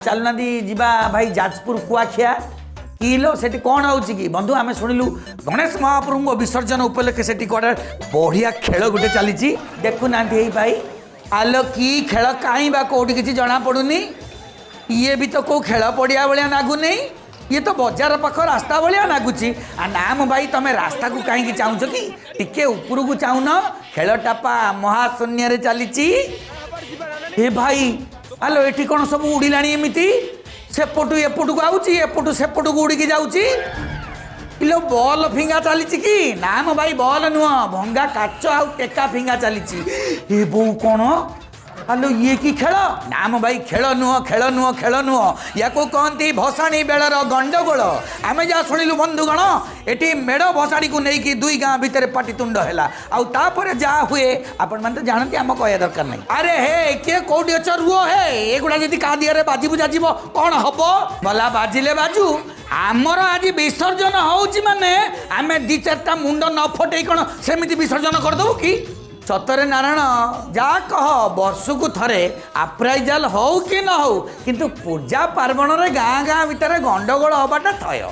चलना जीवा भाई जाजपुर कुआखिया किलो से कौन आउची कि बंधु आम शुणिलु गणेश महाप्रभु विसर्जन उपलक्षे से बढ़िया खेल गोटे चली देखु ना भाई आलो कि खेल कहीं कौटी किसी जना पड़ुनी ये भी तो कौ खेल पड़िया भाया नागुनी ये तो बजार पाख रास्ता भाया नागुच नाम भाई तुम रास्ता को कहीं चाहूच कि टिके ऊपर को चाहून खेल टापा महाशून्य भाई भाई आलो ये कौन सब उड़िला एमती सेपटू एपटू को आउची एपटू सेपटू को उड़ी जाऊँगी इलो बॉल फिंगा चली कि नाम भाई बॉल नुह भंगा काच आ टेका फिंगा चली बो कौन आलो ये कि खेल नाम भाई खेल नुह या को कहती भसाणी बेलर गंडगोल आम जहाँ शुणिलु बंधुगण एटी मेढ़ भसाणी को लेकिन दुई गाँ भितर पाटितुंड है आउे जहाँ हुए आपण मैंने तो जानते आम कह दरकार नहीं अरे हे किए कौटी अच रुह हे एगुड़ा जी क्या दिहरे बाजी बुझा कौन हम भला बाजिले बाजू आमर आज विसर्जन होउची माने आमे दी चारटा मुंड न फटे कौन सेमिति विसर्जन करदेबू कि सतरे नारायण जा कह वर्षकू थरे आप्राइजाल हो कि न हो किंतु पूजा पार्वण रे गाँ गाँ भितर गंडगोल हबाटा थय।